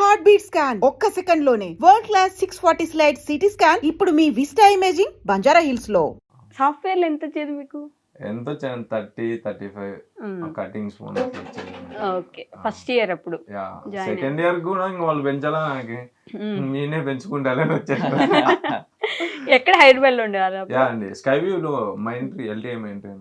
Heart beat scan ఒక్క second లోనే world class 640 slide CT scan ఇప్పుడు మీ విస్టా ఇమేజింగ్ బంజారా హిల్స్ లో. సాఫ్ట్వేర్ ఎంత వచ్చేది మీకు? ఎంత వచ్చాను 30-35 cuttings phone okay, first year అప్పుడు. సెకండ్ ఇయర్ కూడా ఇంకా వాళ్ళు పెంచాలా నాకు, నేనే పెంచుకుంటానని వచ్చాను. ఎక్కడ హైదరాబాద్ లో ఉండేవారు? అండి స్కై వ్యూ లో మైంట్రీ ఎల్టీఐ మైంట్రీ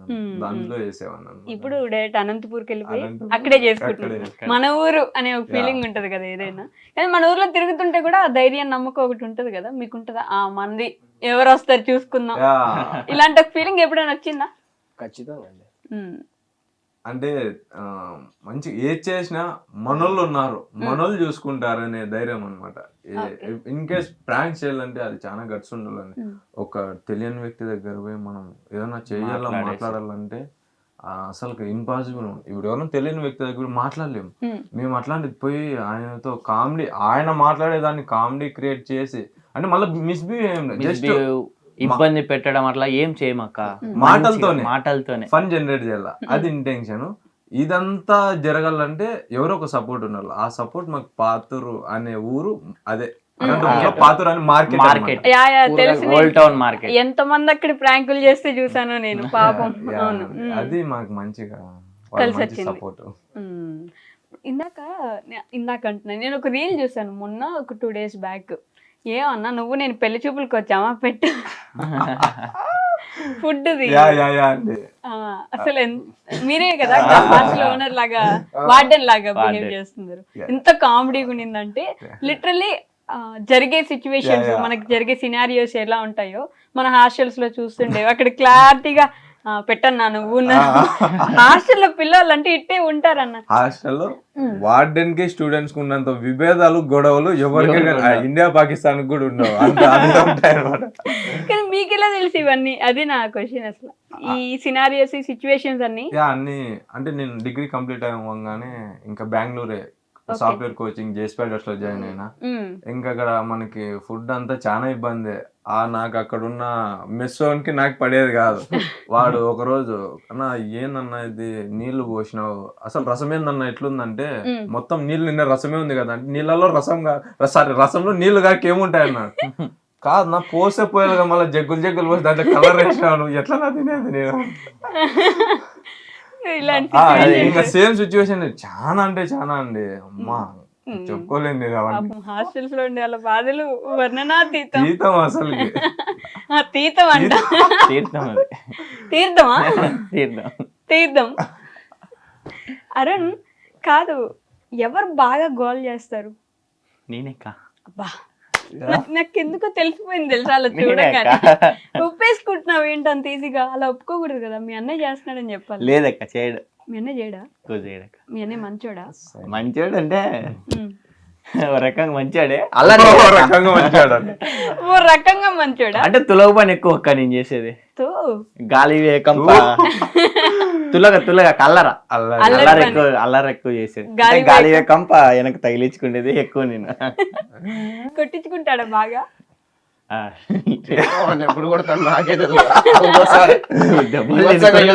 దాంట్లో చేసేవాడిని. ఇప్పుడు డైరెక్ట్ అనంతపూర్కి వెళ్ళిపోయి అక్కడే చేసుకుంటున్నాను. మన ఊరు అనే ఒక ఫీలింగ్ ఉంటది కదా ఏదైనా, కానీ మన ఊర్లో తిరుగుతుంటే కూడా ఆ ధైర్యం నమ్మకం ఒకటి ఉంటది కదా, మీకు ఉంటదా? ఆ మంది ఎవరు వస్తారు చూసుకుందాం ఇలాంటి ఒక ఫీలింగ్ ఎప్పుడైనా వచ్చిందా? ఖచ్చితంగా అండి. అంటే మంచి ఏది చేసినా మనోళ్ళు ఉన్నారు, మనోళ్ళు చూసుకుంటారు అనే ధైర్యం అనమాట. ఇన్ కేస్ ప్రాంక్ చేయాలంటే అది చాలా గట్స్ ఉండాలండి. ఒక తెలియని వ్యక్తి దగ్గర పోయి మనం ఏదైనా చేయాలా మాట్లాడాలంటే అసలు ఇంపాసిబుల్. ఇప్పుడు ఎవరైనా తెలియని వ్యక్తి దగ్గర మాట్లాడలేము. మేము అట్లాంటిది పోయి ఆయనతో కామెడీ, ఆయన మాట్లాడేదాన్ని కామెడీ క్రియేట్ చేసి, అంటే మళ్ళీ మిస్బిహేవ్ ఏం లేదు, జస్ట్ ఇబ్బంది పెట్టడం అట్లా ఏం చేయమక్క, మాటలతోనే ఫన్ జనరేట్ చేయాలి, అది ఇంటెన్షన్. ఇదంతా జరగాలంటే ఎవరో ఒక సపోర్ట్ ఉండాలి. ఆ సపోర్ట్ మాకు పాతూరు అనే ఊరు, అదే పాతూరు అని మార్కెట్, ఎంత మంది అక్కడ ప్రాంకులు చేస్తే చూసాను నేను, పాపం. అది మాకు మంచిగా సపోర్ట్. ఇందాక అంటున్నా, నేను ఒక రీల్ చూసాను మొన్న, ఒక 2 days బ్యాక్. ఏమన్నా నువ్వు నేను పెళ్లి చూపులకు వచ్చామా పెట్టు ఫుడ్ అసలు మీరే కదా ఓనర్ లాగా, వార్డెన్ లాగా బిహేవ్ చేస్తున్నారు. ఎంత కామెడీగా ఉండిందంటే లిటరల్లీ జరిగే సిచ్యువేషన్స్, మనకి జరిగే సినారియోస్ ఎలా ఉంటాయో మన హాస్టల్స్ లో చూస్తుండే అక్కడ క్లారిటీగా పెట్టన్నా నువ్వు. హాస్టల్లో పిల్లలు అంటే ఇట్టే ఉంటారన్న. హాస్టల్లో వార్డెన్ కి స్టూడెంట్స్ కి ఉన్నంత విభేదాలు, గొడవలు ఎవరికైనా ఇండియా పాకిస్తాన్ కూడా ఉండవు, అంత ఉంటాయి అన్నమాట. కానీ మీకు ఎలా తెలిసి ఇవన్నీ? అది నా క్వశ్చన్. అసలు ఈ సినారియోస్, ఈ సిచ్యువేషన్స్ అన్ని అంటే నేను డిగ్రీ కంప్లీట్ అవ్వగానే ఇంకా బెంగళూరే సాఫ్ట్వేర్ కోచింగ్ జేస్పైడర్స్ లో జాయిన్ అయినా. ఇంకా అక్కడ మనకి ఫుడ్ అంతా చాలా ఇబ్బంది. నాకు అక్కడ ఉన్న మెస్సోన్కి నాకు పడేది కాదు. వాడు ఒకరోజు అన్నా ఏందన్నా ఇది నీళ్లు పోసినావు, అసలు రసం ఏందన్నా ఎట్లుందంటే మొత్తం నీళ్ళు నిన్న రసమే ఉంది కదా అంటే, నీళ్ళలో రసంలో నీళ్లు కాక ఏముంటాయి అన్నాడు. కాదు నా పోసే పోయాలి మళ్ళీ జగ్గులు పోసి దాంట్లో కలర్ వేసినావు, నువ్వు ఎట్లా నా తినేది నేను. ఇంకా సేమ్ సిచ్యువేషన్ చాలా అంటే చాలా అండి, అమ్మా చెప్పుకోలేండి. హాస్టల్స్ లో ఉండే వాళ్ళ బాధలు వర్ణనాతీతం. అసలు తీర్థం. అరుణ్ కాదు, ఎవరు బాగా గోల్ చేస్తారు? నేనేకా. అబ్బా నాకు ఎందుకో తెలిసిపోయింది తెలుసా అలా చూడగానే. ఒప్పేసుకుంటున్నావు ఏంటి అంత ఈజీగా? అలా ఒప్పుకోకూడదు కదా. మీ అన్నయ్య చేస్తున్నాడని చెప్పాలి. లేదక్క చేయడు. మీ అన్నయ్య చేయడా? మీ అన్నయ్య మంచోడా? మంచోడు అంటే ఓ రకంగా మంచాడే, ఓ రకంగా మంచోడా అంటే తులగ పని ఎక్కువ అక్క నేను చేసేది. గాలి కంప తులగ కల్లర అల్లర ఎక్కువ చేసేది. గాలి కంప వెనక తగిలించుకునేది ఎక్కువ నేను. కొట్టించుకుంటాడా బాగా? ఎప్పుడు కొడతాను నాకే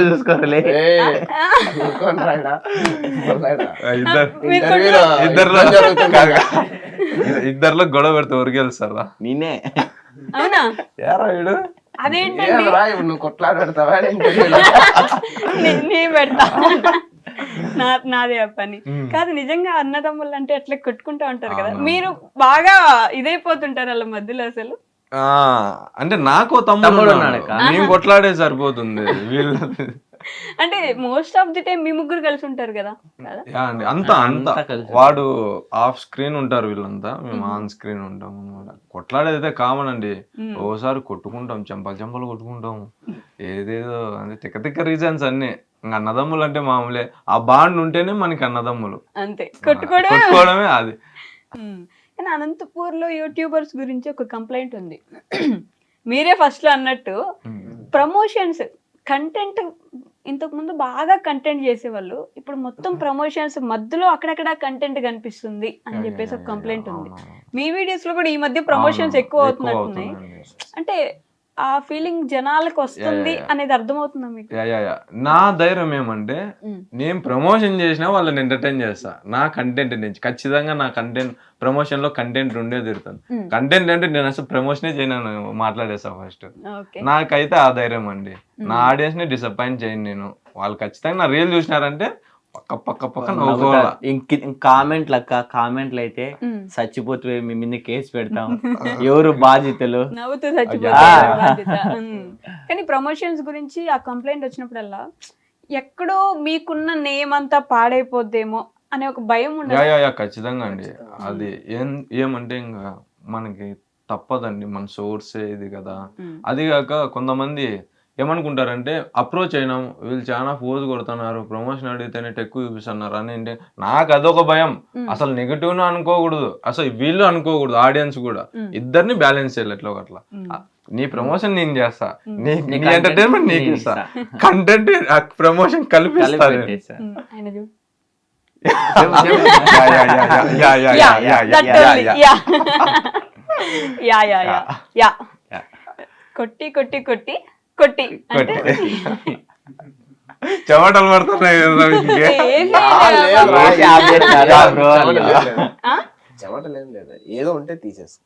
చూసుకోరలే. ఇద్దరులో గొడవ పెడితే ఎవరికి వెళ్తారా? నేనే. అవునా? వీడు అదేంటండి నువ్వు కొట్లాడతావా? నేను పెడతా, నాదే పని కాదు. నిజంగా అన్నదమ్ములు అంటే అట్లా కొట్టుకుంటా ఉంటారు కదా, మీరు బాగా ఇదైపోతుంటారు వాళ్ళ మధ్యలో అసలు. అంటే నాకు తమ్ముడు నేను కొట్లాడే సరిపోతుంది. వీళ్ళు అంటే మోస్ట్ ఆఫ్ ది టైం మీ ముగ్గురు కలిసి ఉంటారు కదా? అండి అంతా వాడు ఆఫ్ స్క్రీన్ ఉంటారు, వీళ్ళంతా మేము ఆన్ స్క్రీన్ ఉంటాం అనమాట. కొట్లాడేది అయితే కామన్ అండి. ఓసారి కొట్టుకుంటాం, చెంపలు కొట్టుకుంటాం, ఏదేదో అంటే తిక్క రీజన్స్ అన్ని. ఇంకా అన్నదమ్ములు అంటే మామూలే, ఆ బాండ్ ఉంటేనే మనకి అన్నదమ్ములు, అంతే. కొట్టుకోవడమే అది. కానీ అనంతపూర్ లో యూట్యూబర్స్ గురించి ఒక కంప్లైంట్ ఉంది. మీరే ఫస్ట్ లో అన్నట్టు ప్రమోషన్స్, కంటెంట్ ఇంతకు ముందు బాగా కంటెంట్ చేసేవాళ్ళు, ఇప్పుడు మొత్తం ప్రమోషన్స్ మధ్యలో అక్కడక్కడ కంటెంట్ కనిపిస్తుంది అని చెప్పేసి ఒక కంప్లైంట్ ఉంది. మీ వీడియోస్ లో కూడా ఈ మధ్య ప్రమోషన్స్ ఎక్కువ అవుతున్నట్టున్నాయి. అంటే ఆ ఫీలింగ్ జనాలకు వస్తుంది అనేది అర్థమవుతుందా మీకు? యా నా ధైర్యం ఏమంటే నేను ప్రమోషన్ చేసినా వాళ్ళని ఎంటర్టైన్ చేస్తా నా కంటెంట్ నుంచి. ఖచ్చితంగా నా కంటెంట్ ప్రమోషన్ లో కంటెంట్ ఉండే తిరుగుతాను. కంటెంట్ అంటే నేను అసలు ప్రమోషనే చేయను, మాట్లాడేస్తా ఫస్ట్. నాకైతే ఆ ధైర్యం అండి. నా ఆడియన్స్ ని డిసప్పాయింట్ చేయను నేను. వాళ్ళు ఖచ్చితంగా నా రీల్ చూసినారంటే పక్క నవ్వుకోవాలా. కామెంట్లు అయితే చచ్చిపోతే మీ మీద కేసు పెడతాం, ఎవరు బాధితులు, నవ్వుతూ చచ్చిపోతారు బాధ్యత. కానీ ప్రమోషన్స్ గురించి ఆ కంప్లైంట్ వచ్చినప్పుడల్లా ఎక్కడో మీకున్న నేమ్ అంతా పాడైపోద్దేమో అనే ఒక భయం ఉండదు. యా ఖచ్చితంగా అండి. అది ఏమంటే ఇంకా మనకి తప్పదండి, మన సోర్స్ ఇది కదా. అది కాక కొంతమంది ఏమనుకుంటారంటే అప్రోచ్ అయినాం, వీళ్ళు చాలా ఫోర్స్ కొడుతున్నారు, ప్రమోషన్ అడిగితేనే ఎక్కువ చూపిస్తున్నారు అని. అంటే నాకు అదొక భయం. అసలు నెగిటివ్ అనుకోకూడదు, అసలు వీళ్ళు అనుకోకూడదు, ఆడియన్స్ కూడా. ఇద్దరిని బ్యాలెన్స్ చేయాలి ఎట్లా ఒకట్లా. నీ ప్రమోషన్ నేను చేస్తా, నీ ఎంటర్టైన్మెంట్ నీకు ఇస్తా, కంటెంట్ ప్రమోషన్ కలిపిస్తా. కొట్టి కొట్టి కొట్టి కొట్టి చెమటలు పడుతున్నాయి. చెమటలేం లేదు, ఏదో ఉంటే తీసేసుకో.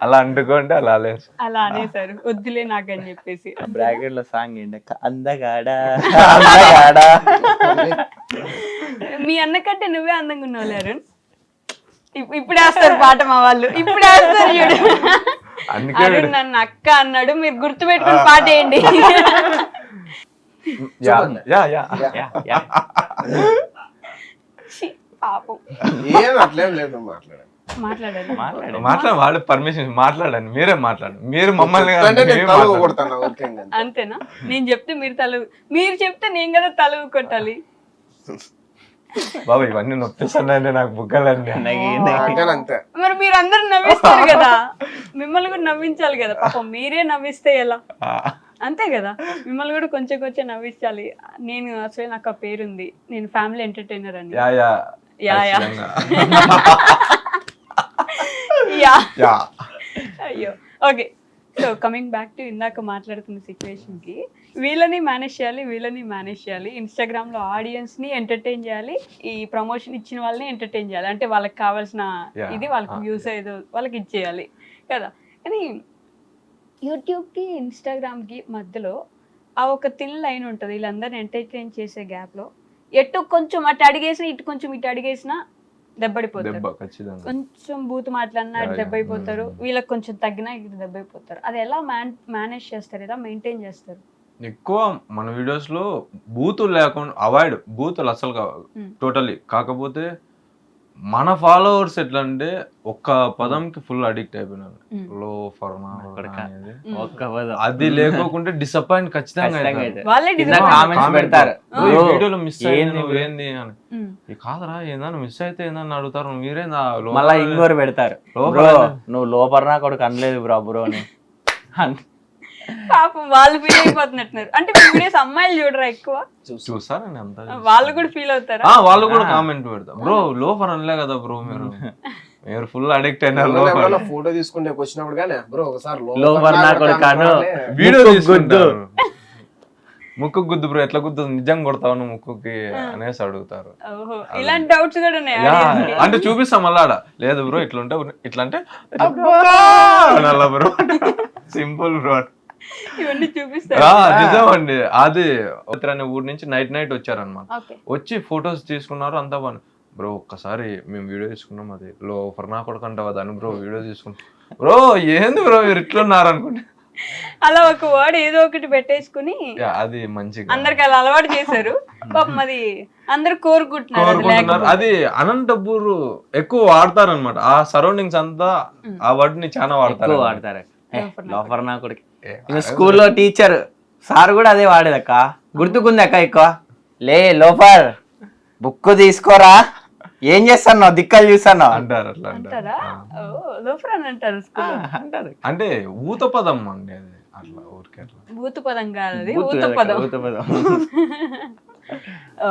అలా అంటుకోండి, అలా లేదు, అలా అనేసారు వద్దులే నాకని చెప్పేసి. బ్రాకెట్ లో సాంగ్ ఏంటి, అందగాడా. మీ అన్నకంటే నువ్వే అందంగా ఉన్నావు అరుణ్. ఇప్పుడు వేస్తారు పాట మా వాళ్ళు, ఇప్పుడు వేస్తారు చూడు. అరుణ్ నన్ను అక్క అన్నాడు, మీరు గుర్తు పెట్టుకుని పాట వేయండి. పాపం ఏం అట్లేం లేదు, మాట్లాడాలి. వాడు పర్మిషన్ మాట్లాడండి, మీరే మాట్లాడండి. మీరు మమ్మల్ని అంతేనా? నేను చెప్తే మీరు చెప్తే నేను కదా తల కొట్టాలి. బాబా ఇవన్నీ నొప్పిస్తున్నాయండి నాకు బుగ్గలండి. మరి మీరు అందరు నవ్విస్తారు కదా, మిమ్మల్ని కూడా నవ్వించాలి కదా. పాపం మీరే నవ్విస్తే ఎలా? అంతే కదా, మిమ్మల్ని కూడా కొంచెం కొంచెం నవ్వించాలి. నేను అసలు నాకు ఆ పేరుంది, నేను ఫ్యామిలీ ఎంటర్టైనర్ అని. అయ్యో okay. So coming back to ఇందాక మాట్లాడుతున్న సిచ్యువేషన్ కి, వీళ్ళని మేనేజ్ చేయాలి. ఇన్స్టాగ్రామ్ లో ఆడియన్స్ ని ఎంటర్టైన్ చేయాలి, ఈ ప్రమోషన్ ఇచ్చిన వాళ్ళని ఎంటర్టైన్ చేయాలి. అంటే వాళ్ళకి కావాల్సిన ఇది వాళ్ళకి వ్యూస్ ఏదో వాళ్ళకి ఇచ్చేయాలి కదా. కానీ యూట్యూబ్ కి ఇన్స్టాగ్రామ్ కి మధ్యలో ఆ ఒక థిన్ లైన్ ఉంటుంది. వీళ్ళందరిని ఎంటర్టైన్ చేసే గ్యాప్ లో ఎటు కొంచెం అటు అడిగేసినా ఇటు కొంచెం ఇటు అడిగేసినా దెబ్బడిపోతారు. కొంచెం బూత్ మాట్లాడినా అటు దెబ్బైపోతారు, వీళ్ళకి కొంచెం తగ్గినా ఇటు దెబ్బైపోతారు. అది ఎలా మేనేజ్ చేస్తారు, ఎలా మెయింటైన్ చేస్తారు? ఎక్కువ మన వీడియోస్ లో బూతులు లేకుండా అవాయిడ్, బూతులు అసలు టోటల్లీ. కాకపోతే మన ఫాలోవర్స్ ఎట్లా అంటే ఒక్క పదంకి ఫుల్ అడిక్ట్ అయిపోయినారు. లో ఫర్నా అది లేకోకుంటే డిసప్పాయింట్ ఖచ్చితంగా వీడియోలో మిస్ అయ్యింది ఏంది అని. కాదరా ఏందని మిస్ అయితే ఏందని అడుగుతారు, మీరే మళ్ళీ ఇంకోరు పెడతారు, నువ్వు లోపర్నా కొడుకు అనలేదు బ్రో అని. పాపం వాళ్ళు ఫీల్ అయిపోతున్నట్టున్నారు. అంటే మీ వీడియోస్ అమ్మాయిలు చూడరా ఎక్కువ? చూస్తారండి అంతా, వాళ్ళు కూడా ఫీల్ అవుతారా? వాళ్ళు కూడా కామెంట్ పెడతారు, బ్రో లోఫర్ అనలే కదా బ్రో, మీరు ఫుల్ అడిక్ట్ అయినారు. ఫోటో తీసుకుంటే వచ్చినప్పుడు కానీ బ్రో ఒకసారి వీడియో తీసుకుంటారు, ముక్కు గుద్దు బ్రో, ఎట్లా గుద్దు నిజంగా కొడతావు నువ్వు ముక్కుకి అనేసి అడుగుతారు. ఇలాంటి డౌట్స్ కూడా ఉన్నాయి. అంటే చూపిస్తాం మళ్ళా, లేదు బ్రో ఇట్లుంటే ఇట్లా అంటే బ్రో సింపుల్ బ్రో ఇవన్నీ చూపిస్తారు. నిజం అండి. అది అనే ఊరు నుంచి నైట్ వచ్చారనమాట. వచ్చి ఫొటోస్ తీసుకున్నారు, అంతా బాగా. బ్రో ఒక్కసారి మేము వీడియో తీసుకున్నాం, అది లో ఫర్నా కొడుకు అంటావా దాన్ని బ్రో వీడియో తీసుకున్నాం. బ్రో ఏంది బ్రో మీరు ఇట్లున్నారు అనుకుంటే అలా ఒక వర్డ్ ఏదో ఒకటి పెట్టేసుకుని అది మంచిగా అందరికి అలా అలవాటు చేశారు. పాపం అది అందరు కోరుకుంటున్నారు. అది అనంతపూర్ ఎక్కువ వాడతారు అనమాట, ఆ సరౌండింగ్స్ అంతా ఆ వర్డ్ ని చాలా వాడతారు. స్కూల్లో టీచర్ సార్ కూడా అదే వాడేదక్క, గుర్తుకుంది అక్క. ఎక్కువ లే లోఫర్ బుక్ తీసుకోరా, ఏం చేస్తాను దిక్కలు చూస్తాను అంటారు. అట్లా అంటారు. అంటే ఊత పదం అండి అది, అట్లా ఊరికే ఊత పదం కాదు, అది ఊత పదం.